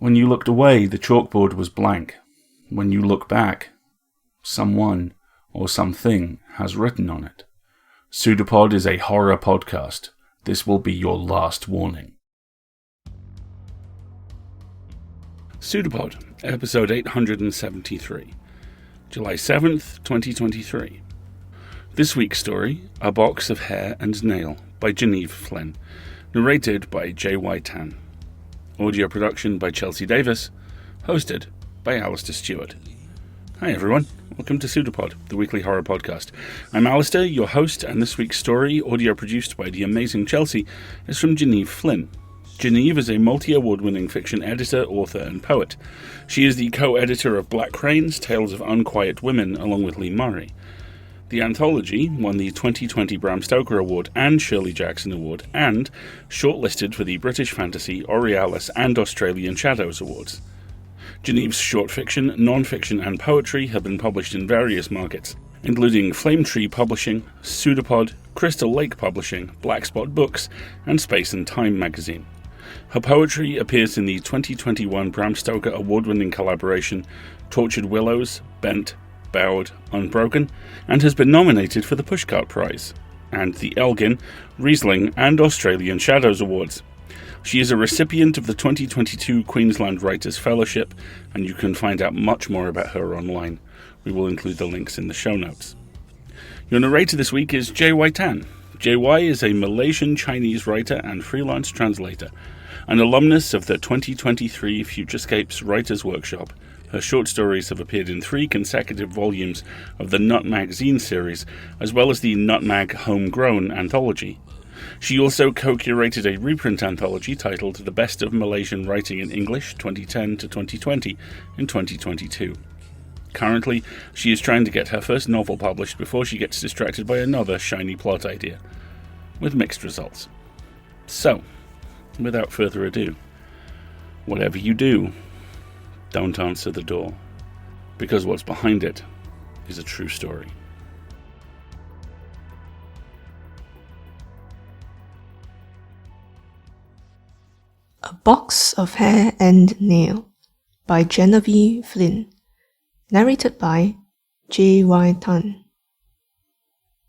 When you looked away, the chalkboard was blank. When you look back, someone or something has written on it. PseudoPod is a horror podcast. This will be your last warning. PseudoPod, episode 873, July 7th, 2023. This week's story, A Box of Hair and Nail, by Genevieve Flynn, narrated by J.Y. Tan. Audio production by Chelsea Davis, hosted by Alistair Stewart. Hi everyone, welcome to PseudoPod, the weekly horror podcast. I'm Alistair, your host, and this week's story, audio produced by the amazing Chelsea, is from Genevieve Flynn. Genevieve is a multi-award-winning fiction editor, author, and poet. She is the co-editor of Black Cranes, Tales of Unquiet Women, along with Lee Murray. The anthology won the 2020 Bram Stoker Award and Shirley Jackson Award, and shortlisted for the British Fantasy, Aurealis, and Australian Shadows Awards. Genevieve's short fiction, non-fiction, and poetry have been published in various markets, including Flame Tree Publishing, PseudoPod, Crystal Lake Publishing, Black Spot Books, and Space and Time magazine. Her poetry appears in the 2021 Bram Stoker award-winning collaboration Tortured Willows, Bent, Bowed, Unbroken, and has been nominated for the Pushcart Prize, and the Elgin, Riesling, and Australian Shadows Awards. She is a recipient of the 2022 Queensland Writers' Fellowship, and you can find out much more about her online. We will include the links in the show notes. Your narrator this week is J.Y. Tan. J.Y. is a Malaysian Chinese writer and freelance translator, an alumnus of the 2023 Futurescapes Writers' Workshop. Her short stories have appeared in 3 consecutive volumes of the Nutmeg Zine series, as well as the Nutmeg Homegrown anthology. She also co-curated a reprint anthology titled The Best of Malaysian Writing in English 2010 to 2020 in 2022. Currently, she is trying to get her first novel published before she gets distracted by another shiny plot idea, with mixed results. So, without further ado, whatever you do, don't answer the door, because what's behind it is a true story. A Box of Hair and Nail by Genevieve Flynn, narrated by J.Y. Tan.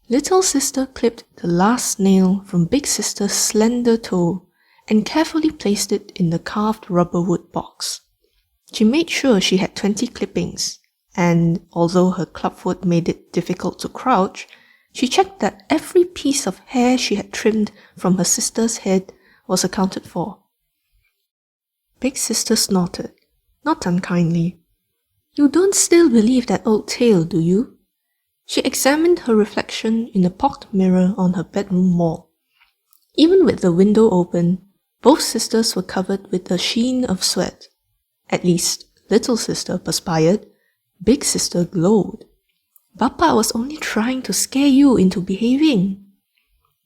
Little sister clipped the last nail from big sister's slender toe and carefully placed it in the carved rubber wood box. She made sure she had 20 clippings, and although her clubfoot made it difficult to crouch, she checked that every piece of hair she had trimmed from her sister's head was accounted for. Big sister snorted, not unkindly. "You don't still believe that old tale, do you?" She examined her reflection in a pocked mirror on her bedroom wall. Even with the window open, both sisters were covered with a sheen of sweat. At least, little sister perspired, big sister glowed. "Papa was only trying to scare you into behaving."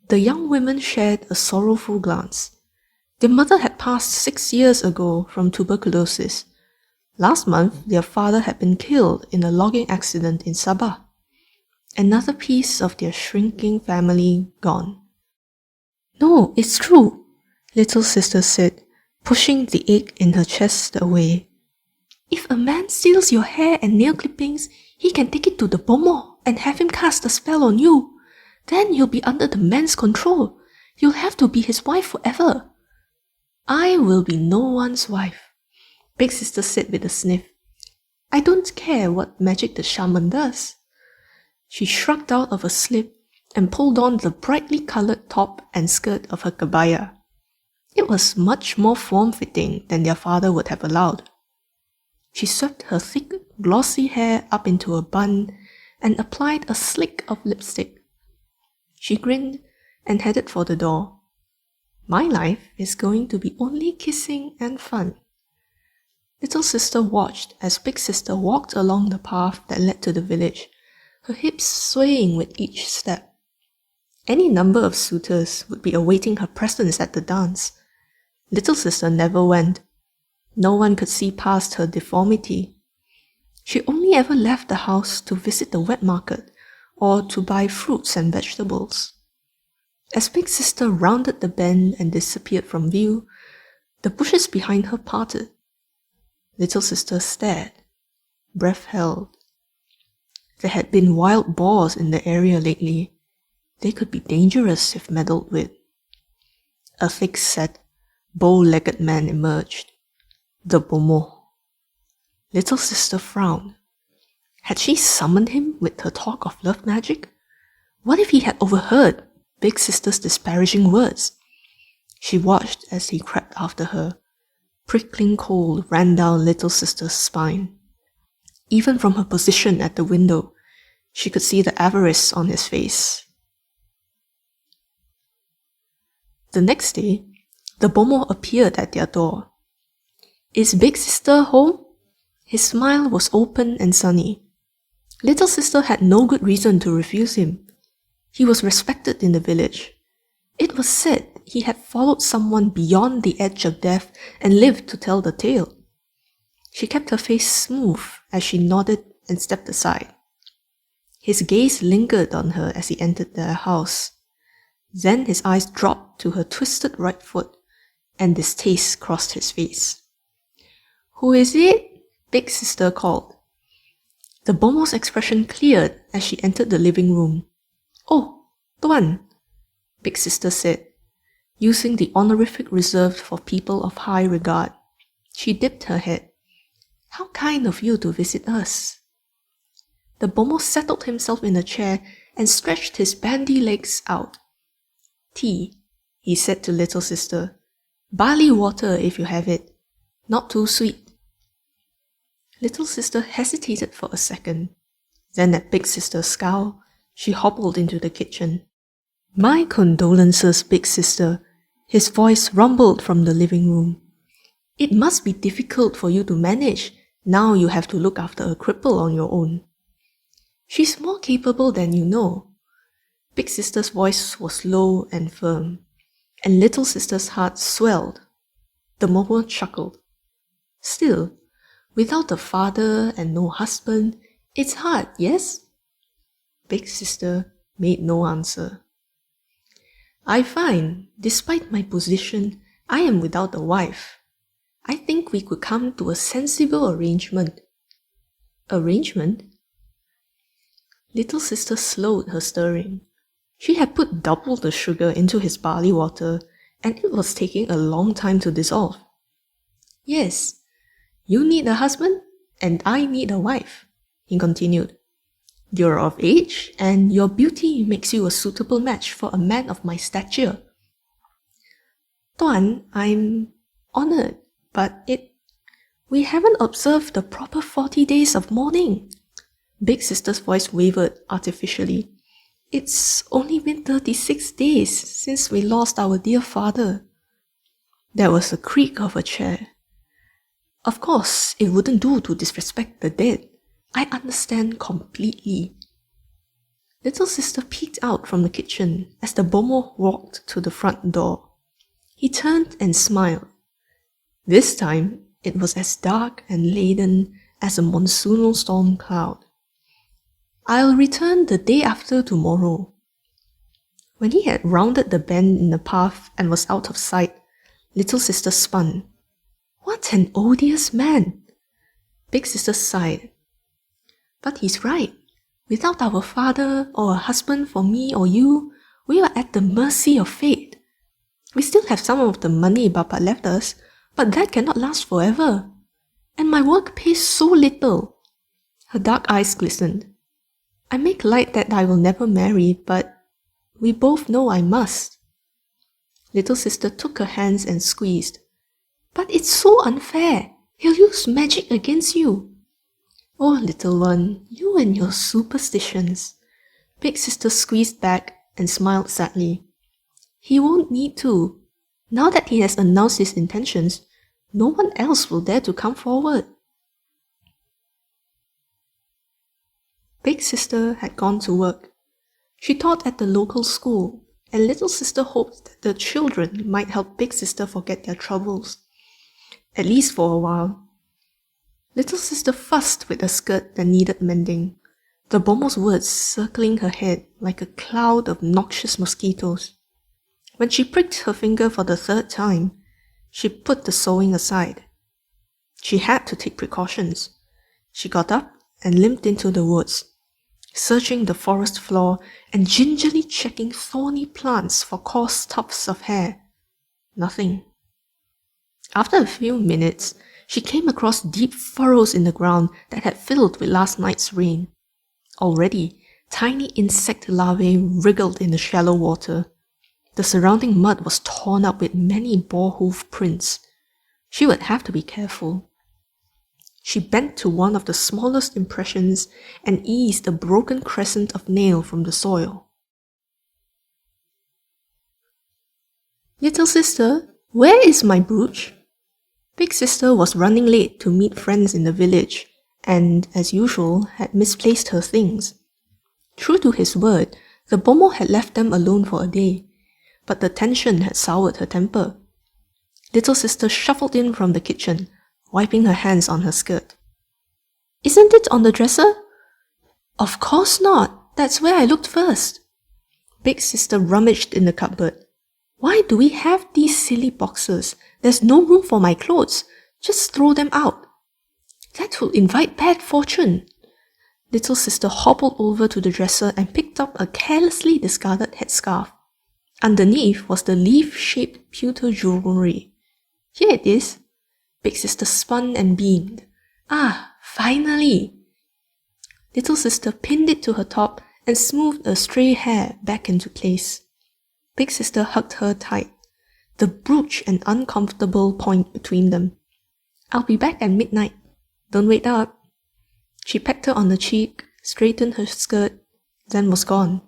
The young women shared a sorrowful glance. Their mother had passed 6 years ago from tuberculosis. Last month, their father had been killed in a logging accident in Sabah. Another piece of their shrinking family gone. "No, it's true," little sister said, pushing the ache in her chest away. "If a man steals your hair and nail clippings, he can take it to the bomoh and have him cast a spell on you. Then you'll be under the man's control. You'll have to be his wife forever." "I will be no one's wife," big sister said with a sniff. "I don't care what magic the shaman does." She shrugged out of a slip and pulled on the brightly coloured top and skirt of her kebaya. It was much more form-fitting than their father would have allowed. She swept her thick, glossy hair up into a bun and applied a slick of lipstick. She grinned and headed for the door. "My life is going to be only kissing and fun." Little sister watched as big sister walked along the path that led to the village, her hips swaying with each step. Any number of suitors would be awaiting her presence at the dance. Little sister never went. No one could see past her deformity. She only ever left the house to visit the wet market or to buy fruits and vegetables. As big sister rounded the bend and disappeared from view, the bushes behind her parted. Little sister stared, breath held. There had been wild boars in the area lately. They could be dangerous if meddled with. A thick-set, bow-legged man emerged. The Bomo. Little sister frowned. Had she summoned him with her talk of love magic? What if he had overheard big sister's disparaging words? She watched as he crept after her. Prickling cold ran down little sister's spine. Even from her position at the window, she could see the avarice on his face. The next day, the Bomo appeared at their door. "Is big sister home?" His smile was open and sunny. Little sister had no good reason to refuse him. He was respected in the village. It was said he had followed someone beyond the edge of death and lived to tell the tale. She kept her face smooth as she nodded and stepped aside. His gaze lingered on her as he entered their house. Then his eyes dropped to her twisted right foot, and distaste crossed his face. "Who is it?" Big sister called. The Bomo's expression cleared as she entered the living room. "Oh, Tuan," Big sister said, using the honorific reserved for people of high regard. She dipped her head. "How kind of you to visit us." The Bomo settled himself in a chair and stretched his bandy legs out. "Tea," he said to little sister. "Barley water if you have it. Not too sweet." Little sister hesitated for a second. Then at big sister's scowl, she hobbled into the kitchen. "My condolences, big sister," his voice rumbled from the living room. "It must be difficult for you to manage. Now you have to look after a cripple on your own." "She's more capable than you know." Big sister's voice was low and firm, and little sister's heart swelled. The Momo chuckled. "Still, without a father and no husband, it's hard, yes?" Big sister made no answer. "I find, despite my position, I am without a wife. I think we could come to a sensible arrangement." "Arrangement?" Little sister slowed her stirring. She had put double the sugar into his barley water, and it was taking a long time to dissolve. "Yes, you need a husband, and I need a wife," he continued. "You're of age, and your beauty makes you a suitable match for a man of my stature." "Tuan, I'm honored, but we haven't observed the proper 40 days of mourning." Big sister's voice wavered artificially. "It's only been 36 days since we lost our dear father." There was a creak of a chair. "Of course, it wouldn't do to disrespect the dead. I understand completely." Little sister peeked out from the kitchen as the Bomo walked to the front door. He turned and smiled. This time, it was as dark and laden as a monsoonal storm cloud. "I'll return the day after tomorrow." When he had rounded the bend in the path and was out of sight, little sister spun. "What an odious man!" Big sister sighed. "But he's right. Without our father or a husband for me or you, we are at the mercy of fate. We still have some of the money Bapa left us, but that cannot last forever. And my work pays so little." Her dark eyes glistened. "I make light that I will never marry, but we both know I must." Little sister took her hands and squeezed. "But it's so unfair. He'll use magic against you." "Oh, little one, you and your superstitions." Big sister squeezed back and smiled sadly. "He won't need to. Now that he has announced his intentions, no one else will dare to come forward." Big sister had gone to work. She taught at the local school, and little sister hoped that the children might help big sister forget their troubles. At least for a while. Little sister fussed with a skirt that needed mending, the Bomo's words circling her head like a cloud of noxious mosquitoes. When she pricked her finger for the third time, she put the sewing aside. She had to take precautions. She got up and limped into the woods, searching the forest floor and gingerly checking thorny plants for coarse tufts of hair. Nothing. After a few minutes, she came across deep furrows in the ground that had filled with last night's rain. Already, tiny insect larvae wriggled in the shallow water. The surrounding mud was torn up with many boar hoof prints. She would have to be careful. She bent to one of the smallest impressions and eased a broken crescent of nail from the soil. "Little sister, where is my brooch?" Big sister was running late to meet friends in the village and, as usual, had misplaced her things. True to his word, the Bomo had left them alone for a day, but the tension had soured her temper. Little sister shuffled in from the kitchen, wiping her hands on her skirt. "Isn't it on the dresser?" "Of course not. That's where I looked first." Big sister rummaged in the cupboard. "Why do we have these silly boxes? There's no room for my clothes. Just throw them out." "That will invite bad fortune." Little sister hobbled over to the dresser and picked up a carelessly discarded headscarf. Underneath was the leaf-shaped pewter jewelry. "Here it is." Big sister spun and beamed. "Ah, finally!" Little sister pinned it to her top and smoothed a stray hair back into place. Big sister hugged her tight, the brooch an uncomfortable point between them. "I'll be back at midnight. Don't wait up." She pecked her on the cheek, straightened her skirt, then was gone,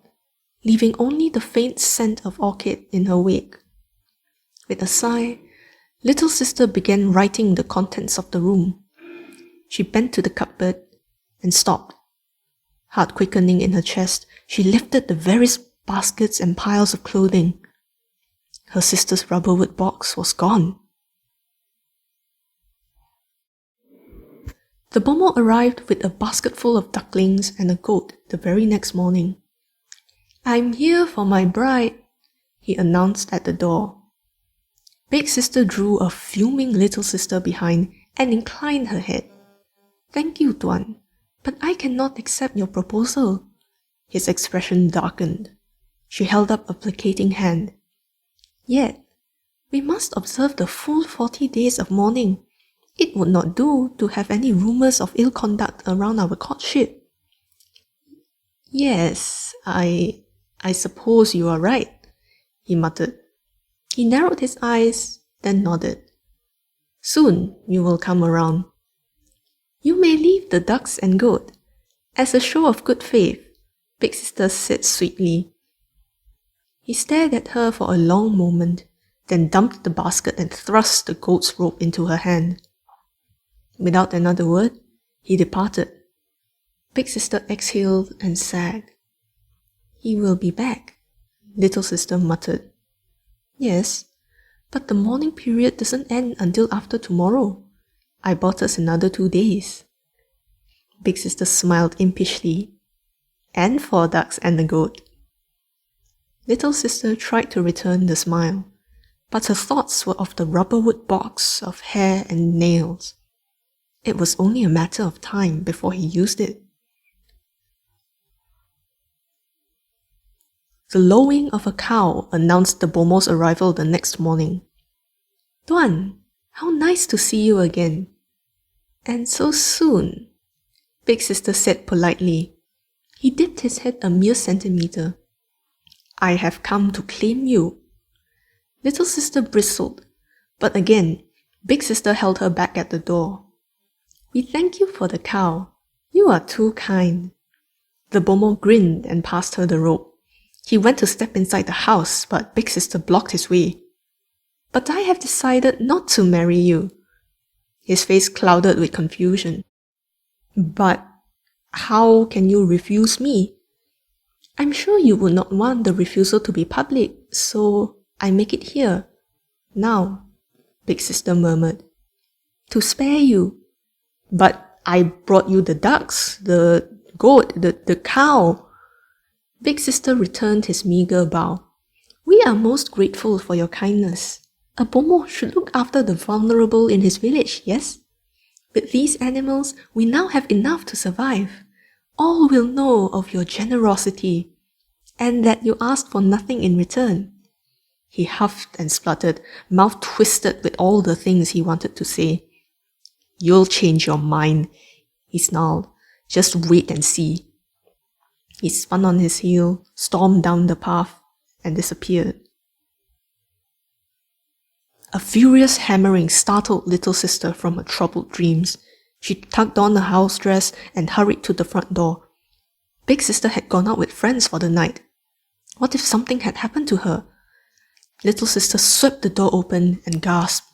leaving only the faint scent of orchid in her wake. With a sigh, little sister began writing the contents of the room. She bent to the cupboard and stopped. Heart quickening in her chest, she lifted the various baskets and piles of clothing. Her sister's rubberwood box was gone. The Bomo arrived with a basketful of ducklings and a goat the very next morning. "I'm here for my bride," he announced at the door. Big sister drew a fuming little sister behind and inclined her head. "Thank you, Tuan, but I cannot accept your proposal." His expression darkened. She held up a placating hand. "Yet, we must observe the full 40 days of mourning. It would not do to have any rumors of ill conduct around our courtship." "Yes, I suppose you are right," he muttered. He narrowed his eyes, then nodded. "Soon you will come around." "You may leave the ducks and goat. As a show of good faith," Big sister said sweetly. He stared at her for a long moment, then dumped the basket and thrust the goat's rope into her hand. Without another word, he departed. Big sister exhaled and sagged. "He will be back," little sister muttered. "Yes, but the mourning period doesn't end until after tomorrow. I bought us another 2 days." Big sister smiled impishly. "And 4 ducks and a goat." Little sister tried to return the smile, but her thoughts were of the rubberwood box of hair and nails. It was only a matter of time before he used it. The lowing of a cow announced the Bomo's arrival the next morning. "Tuan, how nice to see you again." "And so soon," Big sister said politely. He dipped his head a mere centimeter. "I have come to claim you." Little sister bristled, but again, Big sister held her back at the door. "We thank you for the cow. You are too kind." The Bomo grinned and passed her the rope. He went to step inside the house, but Big sister blocked his way. "But I have decided not to marry you." His face clouded with confusion. "But how can you refuse me?" "I'm sure you would not want the refusal to be public, so I make it here. Now," Big sister murmured. "To spare you." "But I brought you the ducks, the goat, the cow." Big sister returned his meager bow. "We are most grateful for your kindness. A Bomo should look after the vulnerable in his village, yes?" With these animals, we now have enough to survive. All will know of your generosity, and that you asked for nothing in return." He huffed and spluttered, mouth twisted with all the things he wanted to say. "You'll change your mind," he snarled. "Just wait and see." He spun on his heel, stormed down the path, and disappeared. A furious hammering startled little sister from her troubled dreams. She tugged on her house dress and hurried to the front door. Big sister had gone out with friends for the night. What if something had happened to her? Little sister swept the door open and gasped.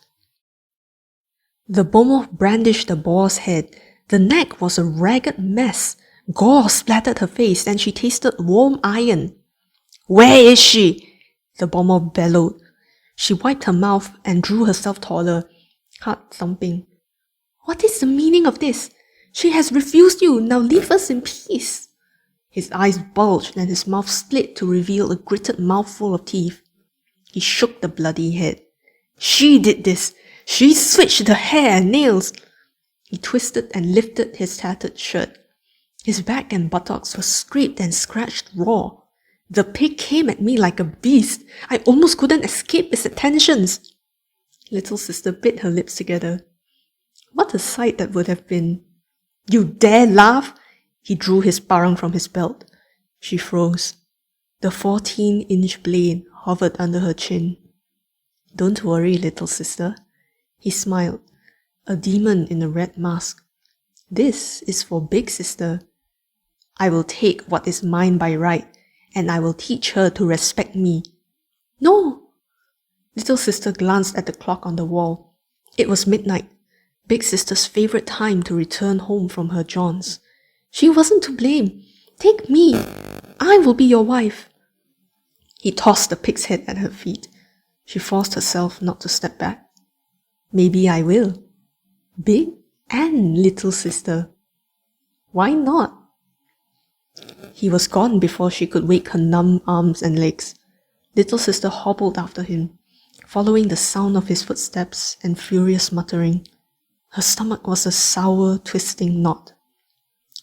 The bomoh brandished the boar's head. The neck was a ragged mess. Gore splattered her face and she tasted warm iron. "Where is she?" the bomoh bellowed. She wiped her mouth and drew herself taller, heart thumping. "What is the meaning of this? She has refused you. Now leave us in peace." His eyes bulged and his mouth split to reveal a gritted mouthful of teeth. He shook the bloody head. "She did this. She switched the hair and nails." He twisted and lifted his tattered shirt. His back and buttocks were scraped and scratched raw. The pig came at me like a beast. I almost couldn't escape its attentions. Little sister bit her lips together. What a sight that would have been. "You dare laugh?" He drew his parang from his belt. She froze. The 14-inch blade hovered under her chin. "Don't worry, little sister." He smiled. A demon in a red mask. "This is for big sister. I will take what is mine by right, and I will teach her to respect me." "No!" Little sister glanced at the clock on the wall. It was midnight, big sister's favorite time to return home from her jaunts. She wasn't to blame. "Take me. I will be your wife." He tossed the pig's head at her feet. She forced herself not to step back. "Maybe I will. Big and little sister. Why not?" He was gone before she could wake her numb arms and legs. Little sister hobbled after him, following the sound of his footsteps and furious muttering. Her stomach was a sour, twisting knot.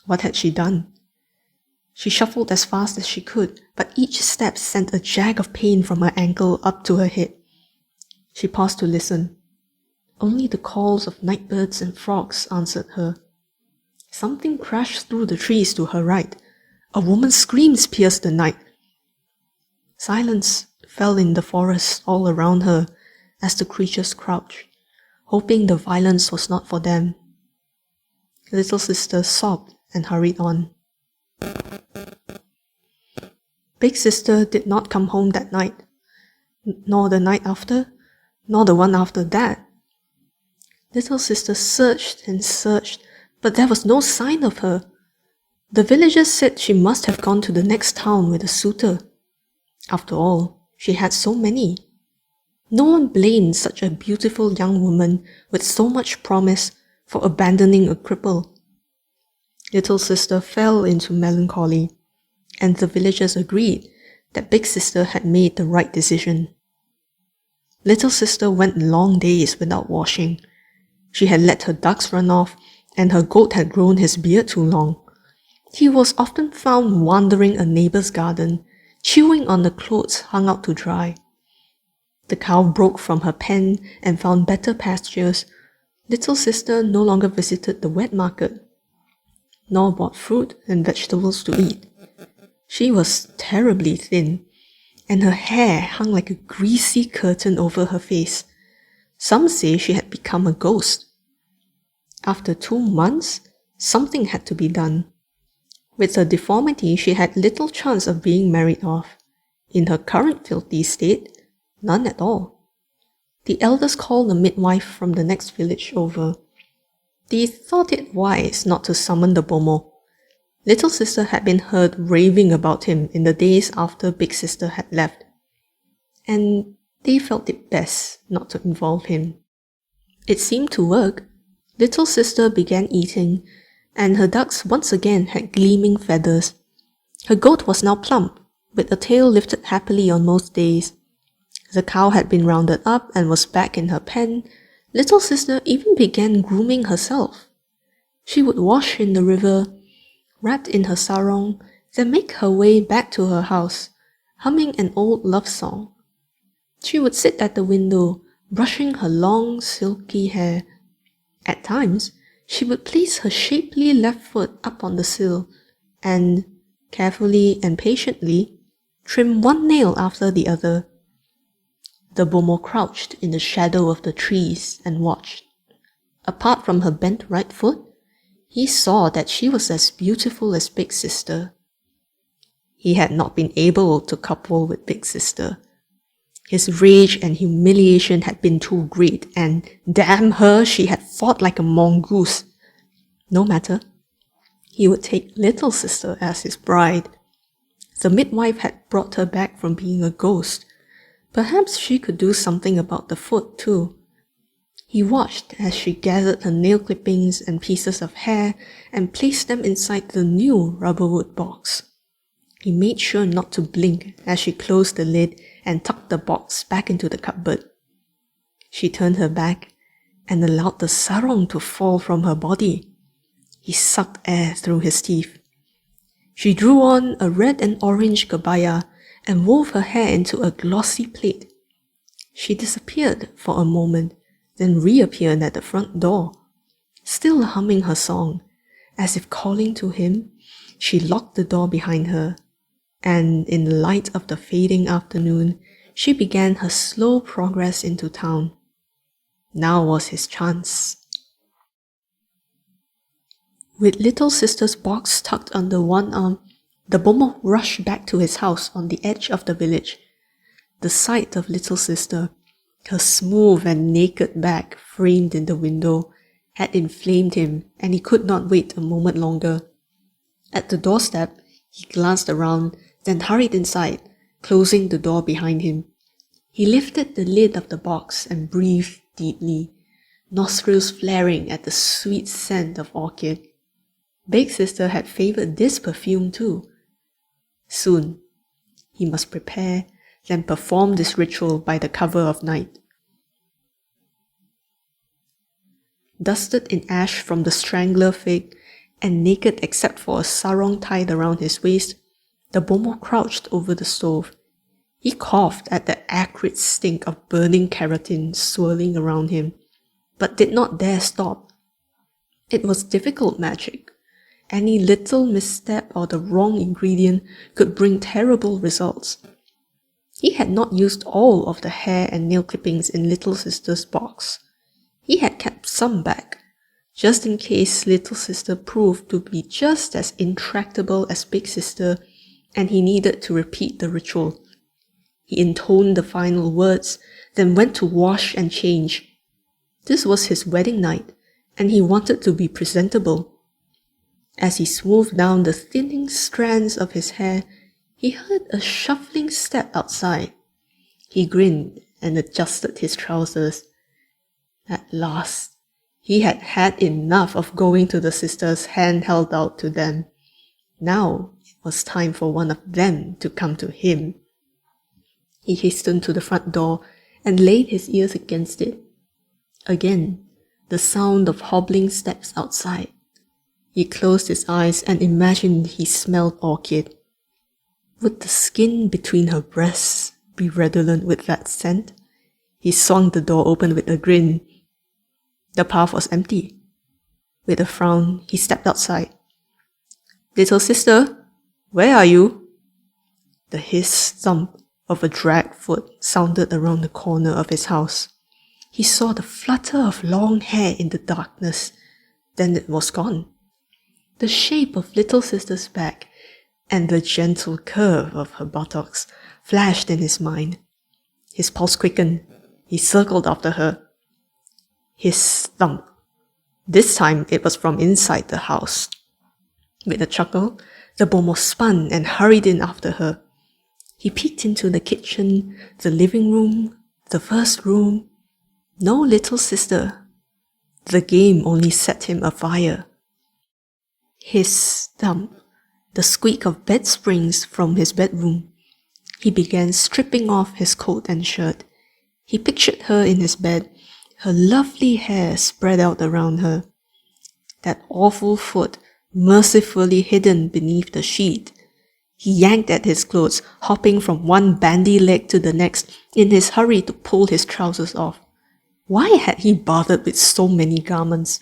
What had she done? She shuffled as fast as she could, but each step sent a jag of pain from her ankle up to her head. She paused to listen. Only the calls of nightbirds and frogs answered her. Something crashed through the trees to her right. A woman's screams pierced the night. Silence fell in the forest all around her as the creatures crouched, hoping the violence was not for them. Little sister sobbed and hurried on. Big sister did not come home that night, nor the night after, nor the one after that. Little sister searched and searched, but there was no sign of her. The villagers said she must have gone to the next town with a suitor. After all, she had so many. No one blamed such a beautiful young woman with so much promise for abandoning a cripple. Little sister fell into melancholy, and the villagers agreed that big sister had made the right decision. Little sister went long days without washing. She had let her ducks run off, and her goat had grown his beard too long. He was often found wandering a neighbor's garden, chewing on the clothes hung out to dry. The cow broke from her pen and found better pastures. Little sister no longer visited the wet market, nor bought fruit and vegetables to eat. She was terribly thin, and her hair hung like a greasy curtain over her face. Some say she had become a ghost. After 2 months, something had to be done. With her deformity, she had little chance of being married off. In her current filthy state, none at all. The elders called a midwife from the next village over. They thought it wise not to summon the bomoh. Little sister had been heard raving about him in the days after big sister had left, and they felt it best not to involve him. It seemed to work. Little sister began eating, and her ducks once again had gleaming feathers. Her goat was now plump, with a tail lifted happily on most days. The cow had been rounded up and was back in her pen, Little sister even began grooming herself. She would wash in the river, wrapped in her sarong, then make her way back to her house, humming an old love song. She would sit at the window, brushing her long, silky hair. At times, she would place her shapely left foot up on the sill and, carefully and patiently, trim one nail after the other. The bomo crouched in the shadow of the trees and watched. Apart from her bent right foot, he saw that she was as beautiful as Big Sister. He had not been able to couple with Big Sister. His rage and humiliation had been too great, and damn her, she had fought like a mongoose. No matter. He would take Little Sister as his bride. The midwife had brought her back from being a ghost. Perhaps she could do something about the foot too. He watched as she gathered her nail clippings and pieces of hair and placed them inside the new rubberwood box. He made sure not to blink as she closed the lid and tucked the box back into the cupboard. She turned her back and allowed the sarong to fall from her body. He sucked air through his teeth. She drew on a red and orange kebaya and wove her hair into a glossy plait. She disappeared for a moment, then reappeared at the front door. Still humming her song, as if calling to him, she locked the door behind her, and in the light of the fading afternoon, she began her slow progress into town. Now was his chance. With Little Sister's box tucked under one arm, the bomo rushed back to his house on the edge of the village. The sight of Little Sister, her smooth and naked back framed in the window, had inflamed him, and he could not wait a moment longer. At the doorstep, he glanced around, then hurried inside, closing the door behind him. He lifted the lid of the box and breathed deeply, nostrils flaring at the sweet scent of orchid. Big Sister had favored this perfume too. Soon, he must prepare, then perform this ritual by the cover of night. Dusted in ash from the strangler fig, and naked except for a sarong tied around his waist, the bomo crouched over the stove. He coughed at the acrid stink of burning keratin swirling around him, but did not dare stop. It was difficult magic. Any little misstep or the wrong ingredient could bring terrible results. He had not used all of the hair and nail clippings in Little Sister's box. He had kept some back, just in case Little Sister proved to be just as intractable as Big Sister, and he needed to repeat the ritual. He intoned the final words, then went to wash and change. This was his wedding night, and he wanted to be presentable. As he smoothed down the thinning strands of his hair, he heard a shuffling step outside. He grinned and adjusted his trousers. At last, he had had enough of going to the sisters' hand held out to them. Now it was time for one of them to come to him. He hastened to the front door and laid his ears against it. Again, the sound of hobbling steps outside. He closed his eyes and imagined he smelled orchid. Would the skin between her breasts be redolent with that scent? He swung the door open with a grin. The path was empty. With a frown, he stepped outside. "Little sister, where are you?" The hiss thump of a dragged foot sounded around the corner of his house. He saw the flutter of long hair in the darkness. Then it was gone. The shape of Little Sister's back and the gentle curve of her buttocks flashed in his mind. His pulse quickened. He circled after her. His thump. This time it was from inside the house. With a chuckle, the bomo spun and hurried in after her. He peeked into the kitchen, the living room, the first room. No Little Sister. The game only set him afire. His thump, the squeak of bed springs from his bedroom. He began stripping off his coat and shirt. He pictured her in his bed, Her lovely hair spread out around her. That awful foot mercifully hidden beneath the sheet. He yanked at his clothes, hopping from one bandy leg to the next in his hurry to pull his trousers off. Why had he bothered with so many garments?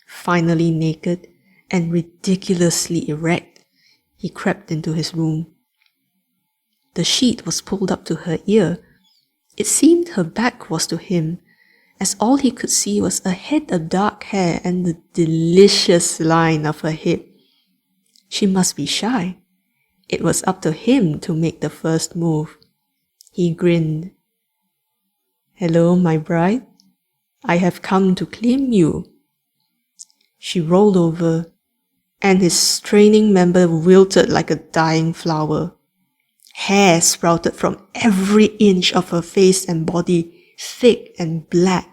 Finally naked and ridiculously erect, he crept into his room. The sheet was pulled up to her ear. It seemed her back was to him, as all he could see was a head of dark hair and the delicious line of her hip. She must be shy. It was up to him to make the first move. He grinned. "Hello, my bride. I have come to claim you." She rolled over, and his straining member wilted like a dying flower. Hair sprouted from every inch of her face and body, thick and black.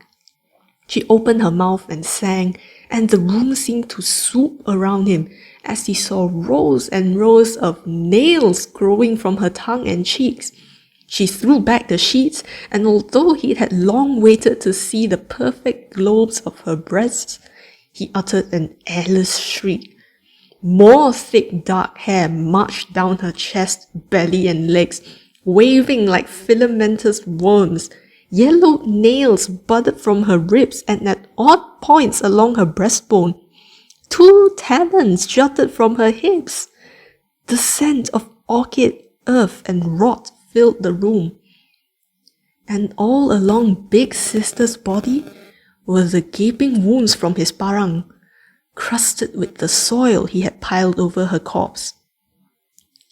She opened her mouth and sang, and the room seemed to swoop around him as he saw rows and rows of nails growing from her tongue and cheeks. She threw back the sheets, and although he had long waited to see the perfect globes of her breasts, he uttered an airless shriek. More thick dark hair marched down her chest, belly and legs, waving like filamentous worms. Yellow nails budded from her ribs and at odd points along her breastbone. 2 talons jutted from her hips. The scent of orchid, earth and rot filled the room. And all along Big Sister's body were the gaping wounds from his parang, crusted with the soil he had piled over her corpse.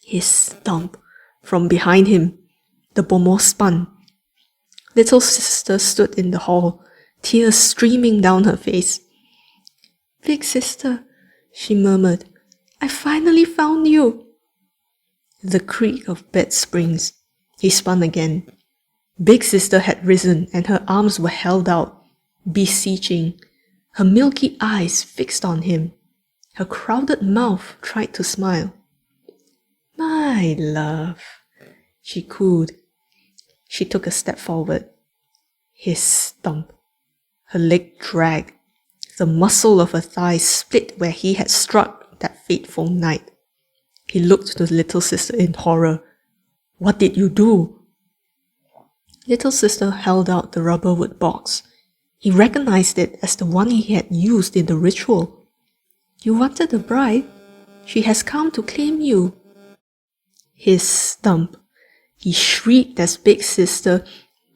His stump. From behind him, the bomoh spun. Little Sister stood in the hall, tears streaming down her face. "Big Sister," she murmured, "I finally found you." The creak of bed springs. He spun again. Big Sister had risen and her arms were held out, beseeching, her milky eyes fixed on him. Her crowded mouth tried to smile. "My love," she cooed. She took a step forward. His stump. Her leg dragged. The muscle of her thigh split where he had struck that fateful night. He looked to Little Sister in horror. "What did you do?" Little Sister held out the rubber wood box. He recognized it as the one he had used in the ritual. "You wanted a bride? She has come to claim you." His stump. He shrieked as Big Sister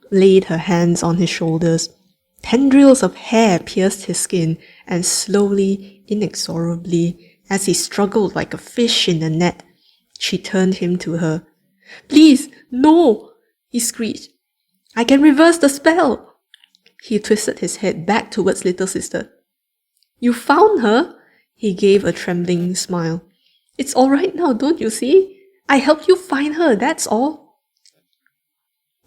laid her hands on his shoulders. Tendrils of hair pierced his skin, and slowly, inexorably, as he struggled like a fish in a net, she turned him to her. "Please, no!" he screeched. "I can reverse the spell!" He twisted his head back towards Little Sister. "You found her?" He gave a trembling smile. "It's all right now, don't you see? I helped you find her, that's all."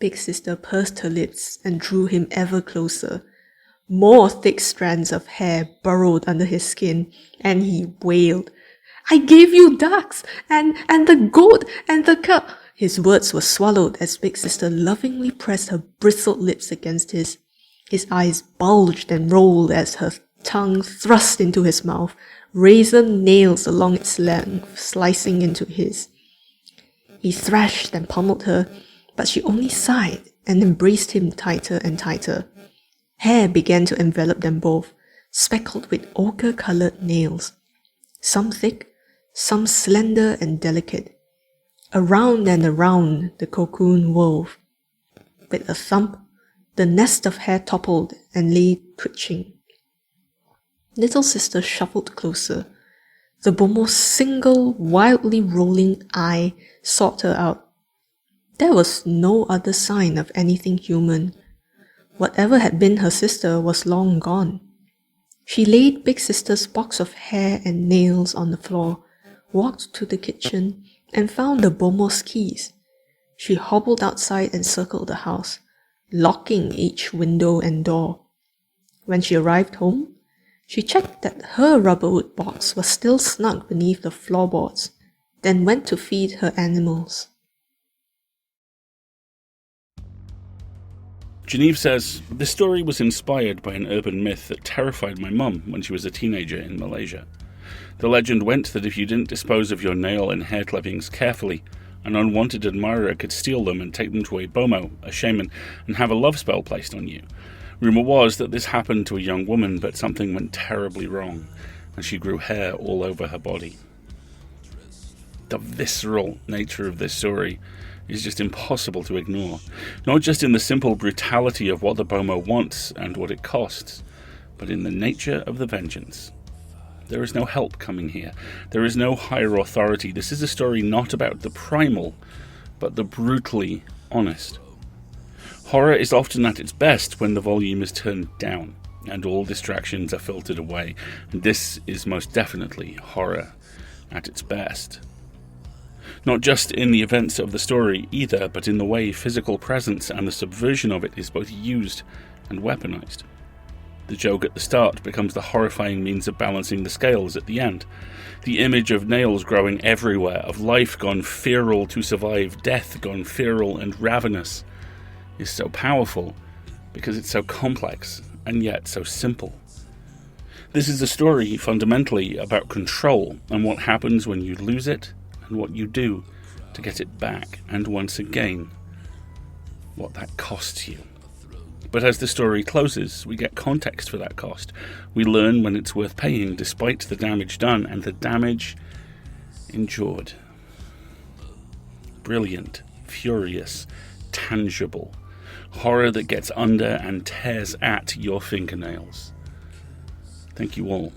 Big Sister pursed her lips and drew him ever closer. More thick strands of hair burrowed under his skin, and he wailed. "I gave you ducks, and the goat, and the cow." His words were swallowed as Big Sister lovingly pressed her bristled lips against his. His eyes bulged and rolled as her tongue thrust into his mouth, razor nails along its length slicing into his. He thrashed and pummeled her, but she only sighed and embraced him tighter and tighter. Hair began to envelop them both, speckled with ochre-coloured nails. Some thick, some slender and delicate. Around and around the cocoon wove. With a thump, the nest of hair toppled and lay twitching. Little Sister shuffled closer. The bomoh's single, wildly rolling eye sought her out. There was no other sign of anything human. Whatever had been her sister was long gone. She laid Big Sister's box of hair and nails on the floor, walked to the kitchen, and found the bomoh's keys. She hobbled outside and circled the house, locking each window and door. When she arrived home, she checked that her rubberwood box was still snug beneath the floorboards, then went to feed her animals. Genevieve says, "This story was inspired by an urban myth that terrified my mum when she was a teenager in Malaysia. The legend went that if you didn't dispose of your nail and hair clippings carefully, an unwanted admirer could steal them and take them to a bomo, a shaman, and have a love spell placed on you. Rumour was that this happened to a young woman, but something went terribly wrong, and she grew hair all over her body." The visceral nature of this story is just impossible to ignore, not just in the simple brutality of what the bomo wants and what it costs, but in the nature of the vengeance. There is no help coming here. There is no higher authority. This is a story not about the primal, but the brutally honest. Horror is often at its best when the volume is turned down and all distractions are filtered away, and this is most definitely horror at its best. Not just in the events of the story either, but in the way physical presence and the subversion of it is both used and weaponized. The joke at the start becomes the horrifying means of balancing the scales at the end. The image of nails growing everywhere, of life gone feral to survive, death gone feral and ravenous, is so powerful because it's so complex and yet so simple. This is a story fundamentally about control and what happens when you lose it, and what you do to get it back, and once again, what that costs you. But as the story closes, we get context for that cost. We learn when it's worth paying despite the damage done and the damage endured. Brilliant, furious, tangible. Horror that gets under and tears at your fingernails. Thank you all.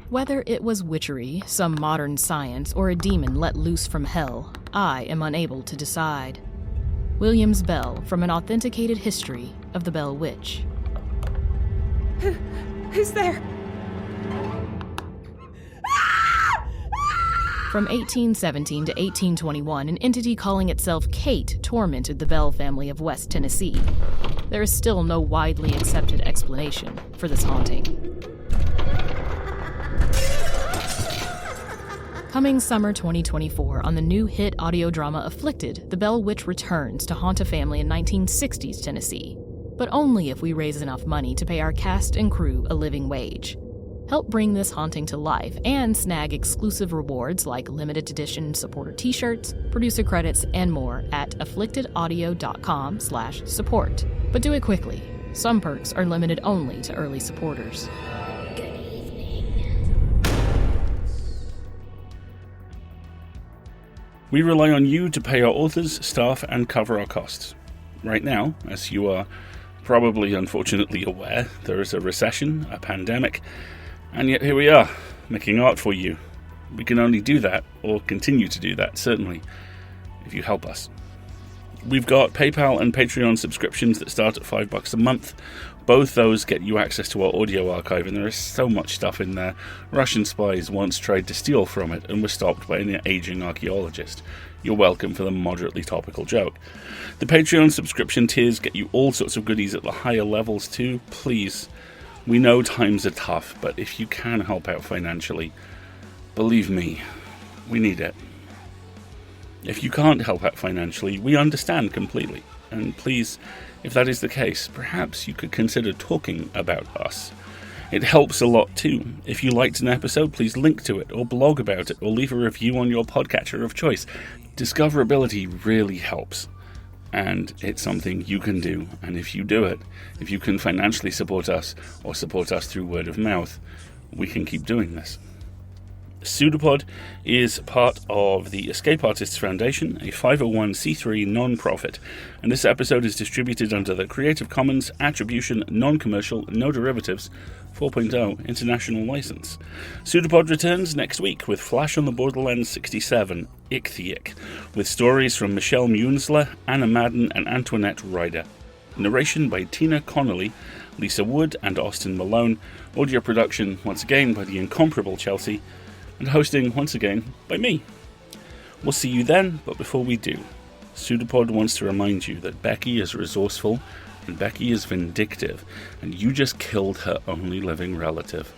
Whether it was witchery, some modern science, or a demon let loose from hell, I am unable to decide. Williams Bell, from an authenticated history of the Bell Witch. Who's there? From 1817 to 1821, an entity calling itself Kate tormented the Bell family of West Tennessee. There is still no widely accepted explanation for this haunting. Coming summer 2024, on the new hit audio drama Afflicted, the Bell Witch returns to haunt a family in 1960s Tennessee, but only if we raise enough money to pay our cast and crew a living wage. Help bring this haunting to life and snag exclusive rewards like limited edition supporter t-shirts, producer credits, and more at afflictedaudio.com/support. But do it quickly. Some perks are limited only to early supporters. We rely on you to pay our authors, staff, and cover our costs. Right now, as you are probably unfortunately aware, there is a recession, a pandemic, and yet here we are, making art for you. We can only do that, or continue to do that, certainly, if you help us. We've got PayPal and Patreon subscriptions that start at $5 a month. Both those get you access to our audio archive, and there is so much stuff in there. Russian spies once tried to steal from it and were stopped by an aging archaeologist. You're welcome for the moderately topical joke. The Patreon subscription tiers get you all sorts of goodies at the higher levels too. Please, we know times are tough, but if you can help out financially, believe me, we need it. If you can't help out financially, we understand completely. And please, if that is the case, perhaps you could consider talking about us. It helps a lot too. If you liked an episode, please link to it, or blog about it, or leave a review on your podcatcher of choice. Discoverability really helps. And it's something you can do. And if you do it, if you can financially support us, or support us through word of mouth, we can keep doing this. PseudoPod is part of the Escape Artists Foundation, a 501c3 non-profit, and this episode is distributed under the Creative Commons Attribution Non-Commercial No Derivatives 4.0 International License. PseudoPod returns next week with Flash on the Borderlands 67, Ichthyik, with stories from Michelle Muensler, Anna Madden, and Antoinette Ryder. Narration by Tina Connolly, Lisa Wood, and Austin Malone. Audio production, once again, by the incomparable Chelsea. And hosting, once again, by me. We'll see you then, but before we do, PseudoPod wants to remind you that Becky is resourceful, and Becky is vindictive, and you just killed her only living relative.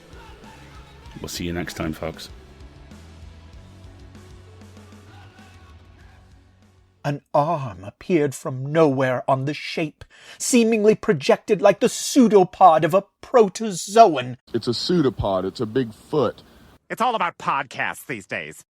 We'll see you next time, folks. An arm appeared from nowhere on the shape, seemingly projected like the pseudopod of a protozoan. It's a pseudopod. It's a big foot. It's all about podcasts these days.